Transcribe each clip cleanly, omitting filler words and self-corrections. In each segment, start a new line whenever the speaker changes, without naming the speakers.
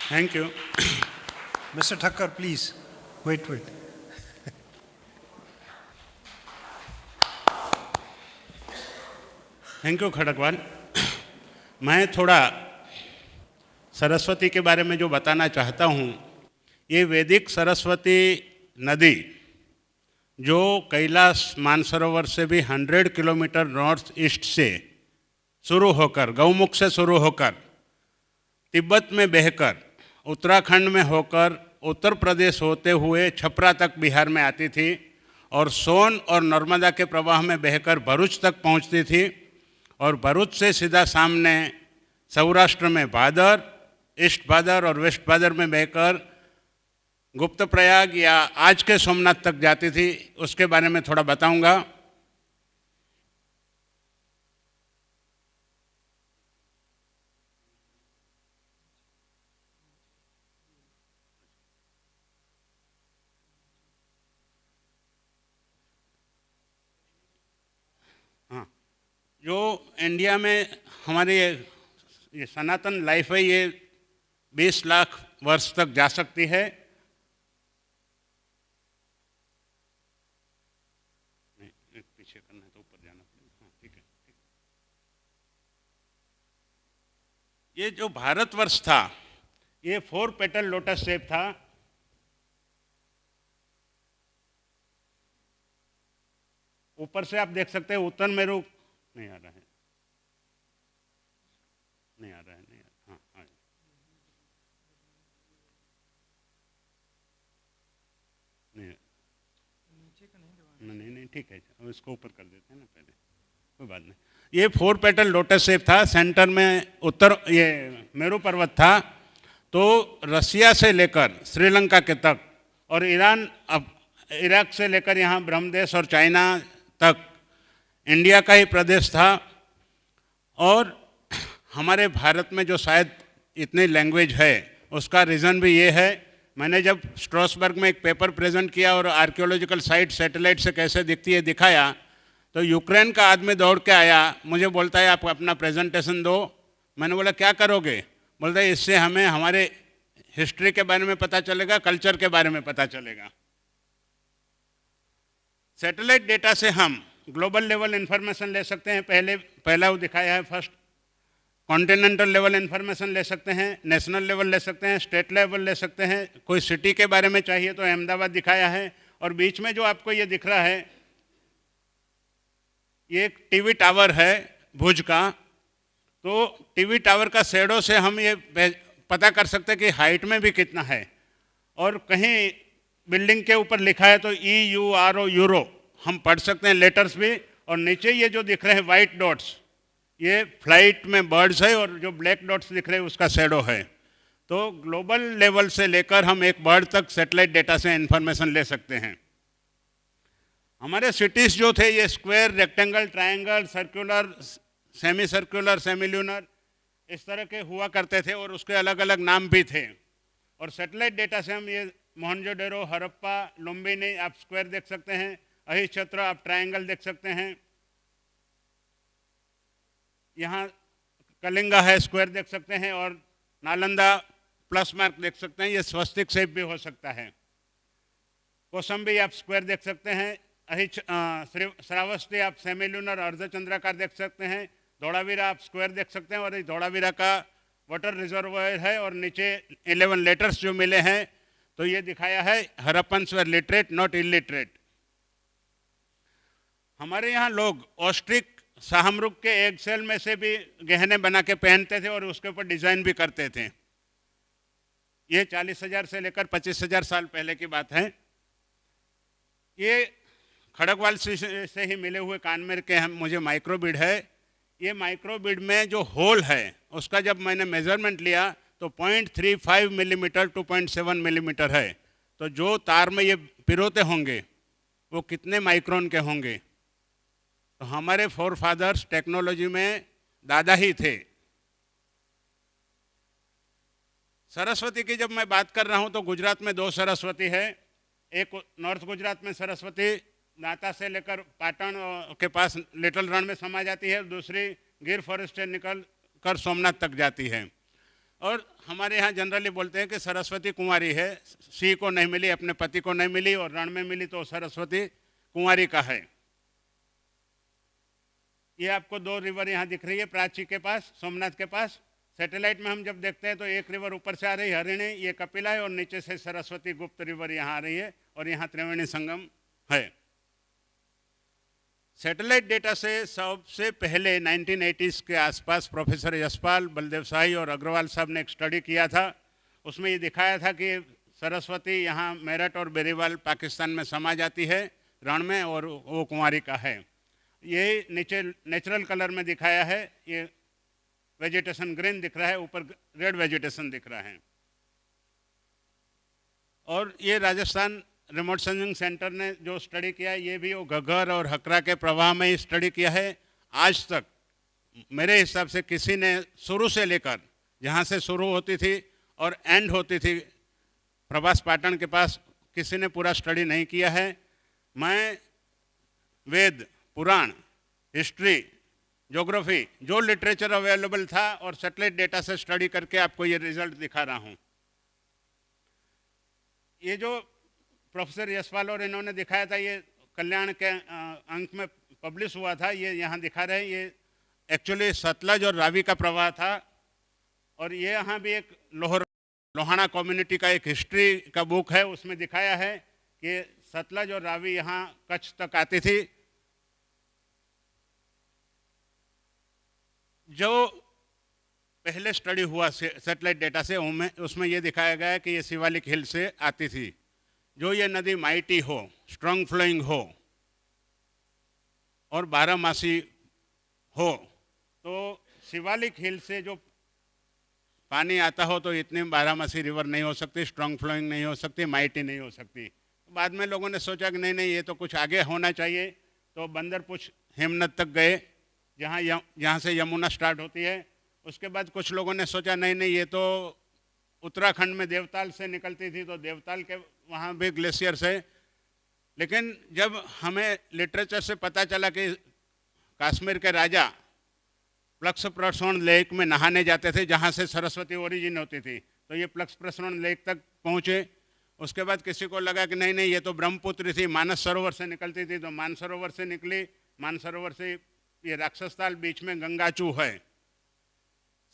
Thank you.
Mr. Thakkar, please. Wait.
Thank you Kharagwal. मैं थोड़ा सरस्वती के बारे में जो बताना चाहता हूँ, ये वैदिक सरस्वती नदी जो कैलाश मानसरोवर से भी 100 किलोमीटर नॉर्थ ईस्ट से शुरू होकर, गौमुख से शुरू होकर, तिब्बत में बहकर, उत्तराखंड में होकर, उत्तर प्रदेश होते हुए छपरा तक बिहार में आती थी और सोन और नर्मदा के प्रवाह में बहकर भरूच तक पहुंचती थी और भरूच से सीधा सामने सौराष्ट्र में भादर, ईस्ट भादर और वेस्ट भादर में बहकर गुप्त प्रयाग या आज के सोमनाथ तक जाती थी। उसके बारे में थोड़ा बताऊंगा। हाँ, जो इंडिया में हमारी ये सनातन लाइफ है, ये 20 लाख वर्ष तक जा सकती है। पीछे करना है तो ऊपर जाना पड़ेगा। हाँ, ठीक है। ये जो भारतवर्ष था, ये 4 पेटल लोटस शेप था। ऊपर से आप देख सकते हैं उत्तर मेरु नहीं आ रहा है, नहीं आ रहा है, नहीं आ रहा। हाँ, हाँ। नहीं, ठीक है, अब इसको ऊपर कर देते हैं ना पहले, कोई बात नहीं। ये 4 पेटल लोटस शेप था। सेंटर में उत्तर ये मेरू पर्वत था। तो रसिया से लेकर श्रीलंका के तक और ईरान, अब इराक से लेकर यहाँ ब्रह्मदेश और चाइना तक इंडिया का ही प्रदेश था। और हमारे भारत में जो शायद इतनी लैंग्वेज है, उसका रीज़न भी ये है। मैंने जब स्ट्रॉसबर्ग में एक पेपर प्रेजेंट किया और आर्कियोलॉजिकल साइट सैटेलाइट से कैसे दिखती है दिखाया, तो यूक्रेन का आदमी दौड़ के आया, मुझे बोलता है आप अपना प्रेजेंटेशन दो। मैंने बोला क्या करोगे? बोलता है इससे हमें हमारे हिस्ट्री के बारे में पता चलेगा, कल्चर के बारे में पता चलेगा। सैटेलाइट डेटा से हम ग्लोबल लेवल इंफॉर्मेशन ले सकते हैं। पहला वो दिखाया है फर्स्ट। कॉन्टिनेंटल लेवल इंफॉर्मेशन ले सकते हैं, नेशनल लेवल ले सकते हैं, स्टेट लेवल ले सकते हैं। कोई सिटी के बारे में चाहिए तो अहमदाबाद दिखाया है। और बीच में जो आपको ये दिख रहा है, ये एक टीवी टावर है भुज का। तो टीवी टावर का शैडो से हम ये पता कर सकते हैं कि हाइट में भी कितना है। और कहीं बिल्डिंग के ऊपर लिखा है तो EURO यूरो हम पढ़ सकते हैं, लेटर्स भी। और नीचे ये जो दिख रहे हैं वाइट डॉट्स, ये फ्लाइट में बर्ड्स है और जो ब्लैक डॉट्स दिख रहे हैं उसका शैडो है। तो ग्लोबल लेवल से लेकर हम एक बर्ड तक सैटेलाइट डेटा से इंफॉर्मेशन ले सकते हैं। हमारे सिटीज़ जो थे ये square, rectangle, triangle, circular, semi circular, semi lunar, इस तरह के हुआ करते थे और उसके अलग अलग नाम भी थे। और सैटेलाइट डेटा से हम ये मोहनजोदड़ो, हड़प्पा, लुम्बिनी आप स्क्वायर देख सकते हैं, अहिच्छत्र आप ट्रायंगल देख सकते हैं, यहाँ कलिंगा है स्क्वायर देख सकते हैं, और नालंदा प्लस मार्क देख सकते हैं, ये स्वस्तिक शेप भी हो सकता है। कौसम्बी आप स्क्वायर देख सकते हैं, श्रावस्ती आप सेमी लूनर अर्धचंद्राकार देख सकते हैं, धोलावीरा आप स्क्वायर देख सकते हैं। और धोलावीरा का वाटर रिजर्वायर है और नीचे 11 लेटर्स जो मिले हैं। तो ये दिखाया है Harappans were literate not illiterate. हमारे यहाँ लोग ऑस्ट्रिक शाहमृग के एग सेल में से भी गहने बना के पहनते थे और उसके ऊपर डिजाइन भी करते थे। ये 40,000 से लेकर 25,000 साल पहले की बात है। ये खड़गवाल से ही मिले हुए कानमेर के हम मुझे माइक्रोबीड है। ये माइक्रोबीड में जो होल है उसका जब मैंने मेजरमेंट लिया तो 0.35 मिलीमीटर 2.7 मिलीमीटर है। तो जो तार में ये पिरोते होंगे वो कितने माइक्रोन के होंगे? तो हमारे फोर फादर्स टेक्नोलॉजी में दादा ही थे। सरस्वती की जब मैं बात कर रहा हूँ तो गुजरात में 2 सरस्वती है। एक नॉर्थ गुजरात में सरस्वती नाता से लेकर पाटन के पास लिटल रण में समा जाती है, दूसरी गिर फॉरेस्ट से निकल कर सोमनाथ तक जाती है। और हमारे यहाँ जनरली बोलते हैं कि सरस्वती कुंवारी है, सी को नहीं मिली, अपने पति को नहीं मिली और रण में मिली तो सरस्वती कुंवारी का है। ये आपको दो रिवर यहाँ दिख रही है, प्राची के पास, सोमनाथ के पास। सैटेलाइट में हम जब देखते हैं तो एक रिवर ऊपर से आ रही है हरिणी, ये कपिला है, और नीचे से सरस्वती गुप्त रिवर यहाँ आ रही है और यहाँ त्रिवेणी संगम है। सैटेलाइट डेटा से सबसे पहले 1980s के आसपास प्रोफेसर यशपाल, बलदेव शाही और अग्रवाल साहब ने एक स्टडी किया था। उसमें ये दिखाया था कि सरस्वती यहाँ मेरठ और बेरीवाल पाकिस्तान में समा जाती है रण में, और वो कुंवारी का है। ये नीचे नेचुरल कलर में दिखाया है, ये वेजिटेशन ग्रीन दिख रहा है, ऊपर रेड वेजिटेशन दिख रहा है। और ये राजस्थान रिमोट सेंसिंग सेंटर ने जो स्टडी किया है, ये भी वो घग्गर और हकरा के प्रवाह में ही स्टडी किया है। आज तक मेरे हिसाब से किसी ने शुरू से लेकर, जहाँ से शुरू होती थी और एंड होती थी प्रभास पाटन के पास, किसी ने पूरा स्टडी नहीं किया है। मैं वेद, पुराण, हिस्ट्री, ज्योग्राफी, जो लिटरेचर अवेलेबल था और सैटेलाइट डेटा से स्टडी करके आपको ये रिजल्ट दिखा रहा हूँ। ये जो प्रोफेसर यशपाल और इन्होंने दिखाया था, ये कल्याण के अंक में पब्लिश हुआ था, ये यहाँ दिखा रहे हैं। ये एक्चुअली सतलज और रावी का प्रवाह था। और ये यहाँ भी एक लोहाना कम्युनिटी का एक हिस्ट्री का बुक है, उसमें दिखाया है कि सतलज और रावी यहाँ कच्छ तक आती थी। जो पहले स्टडी हुआ सैटेलाइट डेटा से, उसमें ये दिखाया गया है कि ये शिवालिक हिल से आती थी। जो ये नदी माइटी हो, स्ट्रॉन्ग फ्लोइंग हो और बारहमासी हो, तो शिवालिक हिल से जो पानी आता हो तो इतनी बारहमासी रिवर नहीं हो सकती, स्ट्रॉन्ग फ्लोइंग नहीं हो सकती, माइटी नहीं हो सकती। बाद में लोगों ने सोचा कि नहीं ये तो कुछ आगे होना चाहिए, तो बंदरपुछ हिमनद तक गए, जहाँ से यमुना स्टार्ट होती है। उसके बाद कुछ लोगों ने सोचा नहीं ये तो उत्तराखंड में देवताल से निकलती थी, तो देवताल के वहाँ भी ग्लेशियर्स है। लेकिन जब हमें लिटरेचर से पता चला कि कश्मीर के राजा प्लक्स प्रसवण लेक में नहाने जाते थे, जहाँ से सरस्वती ओरिजिन होती थी, तो ये प्लक्स प्रसवण लेक तक पहुँचे। उसके बाद किसी को लगा कि नहीं ये तो ब्रह्मपुत्र थी, मानस सरोवर से निकलती थी, तो मानसरोवर से निकली। मानसरोवर से ये राक्षसताल, बीच में गंगाचू है।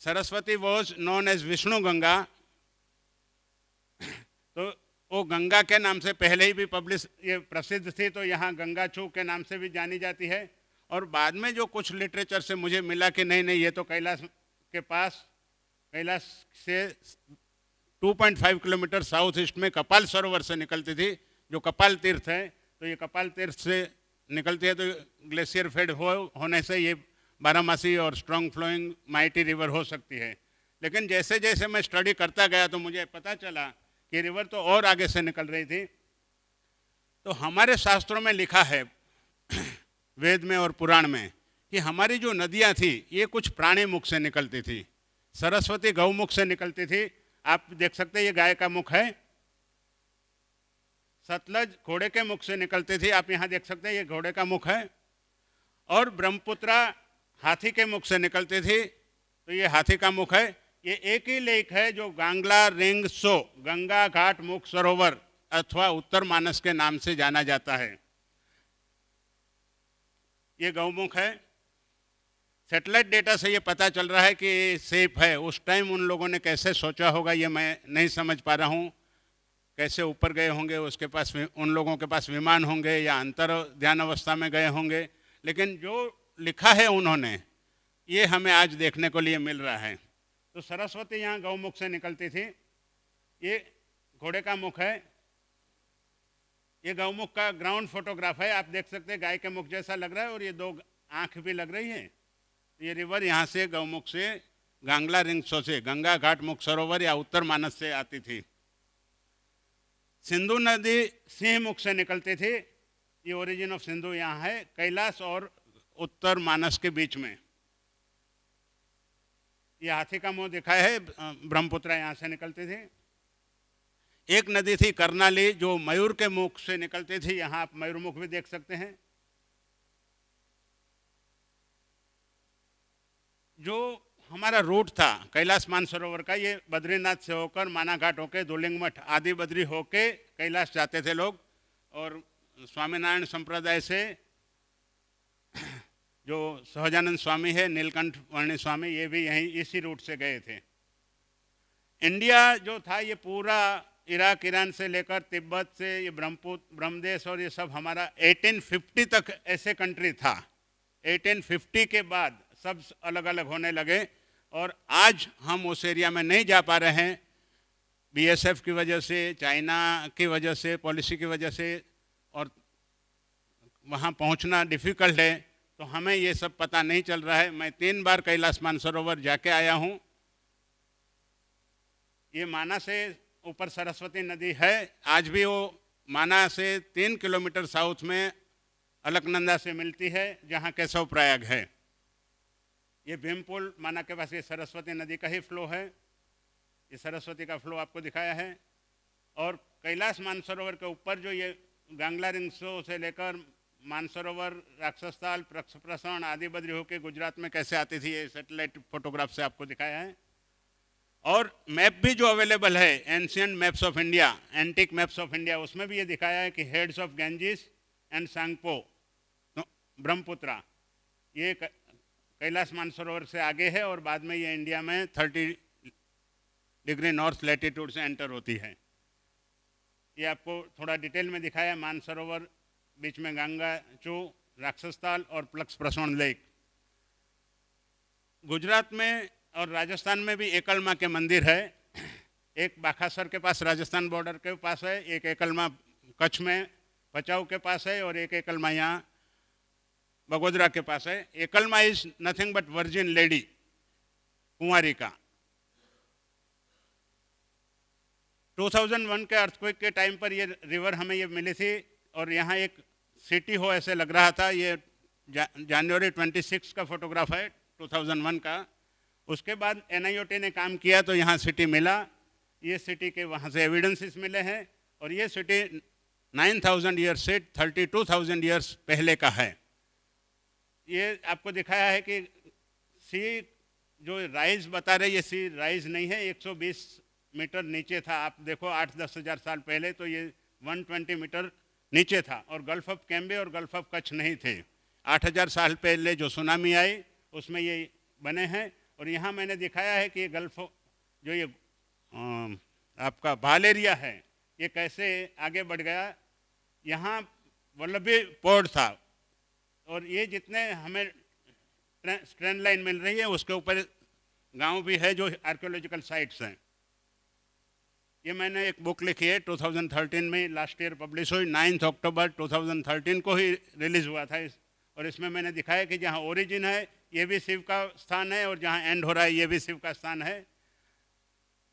Saraswati was known as Vishnu Ganga, तो वो गंगा के नाम से पहले ही भी ये प्रसिद्ध थी, तो यहाँ गंगाचू के नाम से भी जानी जाती है। और बाद में जो कुछ लिटरेचर से मुझे मिला कि नहीं ये तो कैलाश के पास, कैलाश से 2.5 किलोमीटर साउथ ईस्ट में कपाल सरोवर से निकलती थी, जो कपाल तीर्थ है। तो ये कपाल तीर्थ से निकलती है, तो ग्लेशियर फेड होने से ये बारहमासी और स्ट्रॉन्ग फ्लोइंग माइटी रिवर हो सकती है। लेकिन जैसे जैसे मैं स्टडी करता गया तो मुझे पता चला कि रिवर तो और आगे से निकल रही थी। तो हमारे शास्त्रों में लिखा है, वेद में और पुराण में, कि हमारी जो नदियाँ थी ये कुछ प्राणी मुख से निकलती थी। सरस्वती गौमुख से निकलती थी, आप देख सकते हैं ये गाय का मुख है। सतलज घोड़े के मुख से निकलती थी, आप यहाँ देख सकते हैं ये घोड़े का मुख है। और ब्रह्मपुत्रा हाथी के मुख से निकलती थी, तो ये हाथी का मुख है। ये एक ही लेक है जो गांगला रिंग सो, गंगा घाट मुख सरोवर अथवा उत्तर मानस के नाम से जाना जाता है। ये गौमुख है। सैटेलाइट डेटा से ये पता चल रहा है कि सेफ है। उस टाइम उन लोगों ने कैसे सोचा होगा ये मैं नहीं समझ पा रहा हूँ। कैसे ऊपर गए होंगे, उसके पास उन लोगों के पास विमान होंगे या अंतर ध्यान अवस्था में गए होंगे, लेकिन जो लिखा है उन्होंने ये हमें आज देखने को लिए मिल रहा है। तो सरस्वती यहाँ गौमुख से निकलती थी। ये घोड़े का मुख है, ये गौमुख का ग्राउंड फोटोग्राफ है। आप देख सकते हैं गाय के मुख जैसा लग रहा है और ये दो आँख भी लग रही है। ये रिवर यहाँ से गौमुख से गांगला रिंग्सो से गंगा घाट मुख सरोवर या उत्तर मानस से आती थी। सिंधु नदी सिंह मुख से निकलती थी। ये ओरिजिन ऑफ सिंधु यहाँ है, कैलाश और उत्तर मानस के बीच में। ये हाथी का मुंह दिखाया है, ब्रह्मपुत्रा यहाँ से निकलती थी। एक नदी थी कर्नाली जो मयूर के मुख से निकलती थी, यहाँ आप मयूर मुख भी देख सकते हैं। जो हमारा रूट था कैलाश मानसरोवर का, ये बद्रीनाथ से होकर माना घाट होके धूलिंग मठ आदि बद्री होके कैलाश जाते थे लोग। और स्वामीनारायण संप्रदाय से जो सहजानंद स्वामी है, नीलकंठ वर्णी स्वामी, ये भी यहीं इसी रूट से गए थे। इंडिया जो था ये पूरा इराक ईरान से लेकर तिब्बत से ये ब्रह्मदेश और ये सब हमारा 1850 तक ऐसे कंट्री था। 1850 के बाद सब अलग अलग होने लगे और आज हम उस एरिया में नहीं जा पा रहे हैं, बीएसएफ की वजह से, चाइना की वजह से, पॉलिसी की वजह से, और वहाँ पहुँचना डिफ़िकल्ट है, तो हमें ये सब पता नहीं चल रहा है। मैं 3 बार कैलाश मानसरोवर जाके आया हूँ। ये माना से ऊपर सरस्वती नदी है, आज भी वो माना से 3 किलोमीटर साउथ में अलकनंदा से मिलती है, जहाँ केशव प्रयाग है। ये भीमपुल माना के पास ये सरस्वती नदी का ही फ्लो है, ये सरस्वती का फ्लो आपको दिखाया है। और कैलाश मानसरोवर के ऊपर जो ये गांगला रिंग्सो से लेकर मानसरोवर, राक्षसताल, प्रसरण आदि बद्री होकर गुजरात में कैसे आती थी, ये सैटेलाइट फोटोग्राफ से आपको दिखाया है। और मैप भी जो अवेलेबल है, ancient maps of India, antique maps of India, उसमें भी ये दिखाया है कि heads of Ganges and Tsangpo Brahmaputra ये कैलाश मानसरोवर से आगे है और बाद में ये इंडिया में 30 डिग्री नॉर्थ लैटिट्यूड से एंटर होती है। ये आपको थोड़ा डिटेल में दिखाया है। मानसरोवर, बीच में गंगा चू, राक्षसताल और प्लक्स प्रसरण लेक। गुजरात में और राजस्थान में भी एकलमा के मंदिर है। एक बाखासर के पास राजस्थान बॉर्डर के पास है, एक एकलमा कच्छ में भचाऊ के पास है और एक एकलमा यहाँ बगोदरा के पास है। एकलमा is nothing but virgin lady, कुंवारी का। 2001 के अर्थक्वेक के टाइम पर ये रिवर हमें ये मिली थी और यहाँ एक सिटी हो ऐसे लग रहा था। ये जनवरी 26 का फोटोग्राफ है 2001 का। उसके बाद NIOT ने काम किया तो यहाँ सिटी मिला। ये सिटी के वहाँ से एविडेंसेस मिले हैं और ये सिटी 9000 ईयर्स से 32,000 ईयर्स पहले का है। ये आपको दिखाया है कि सी जो राइज बता रहे, ये सी राइज नहीं है, 120 मीटर नीचे था। आप देखो 8-10 हज़ार साल पहले तो ये 120 मीटर नीचे था और गल्फ ऑफ कैम्बे और गल्फ ऑफ कच्छ नहीं थे। 8000 साल पहले जो सुनामी आई उसमें ये बने हैं। और यहाँ मैंने दिखाया है कि ये गल्फ जो ये आपका भाल एरिया है ये कैसे आगे बढ़ गया। यहाँ वल्लभी पोर्ट था और ये जितने हमें ट्रेन लाइन मिल रही है उसके ऊपर गांव भी है जो आर्कियोलॉजिकल साइट्स हैं। ये मैंने एक बुक लिखी है 2013 में, लास्ट ईयर पब्लिश हुई, 9 अक्टूबर 2013 को ही रिलीज़ हुआ था। और इसमें मैंने दिखाया कि जहाँ ओरिजिन है ये भी शिव का स्थान है और जहाँ एंड हो रहा है ये भी शिव का स्थान है।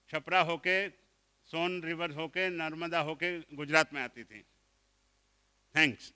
छपरा होके, सोन रिवर होके, नर्मदा होके गुजरात में आती थी। थैंक्स।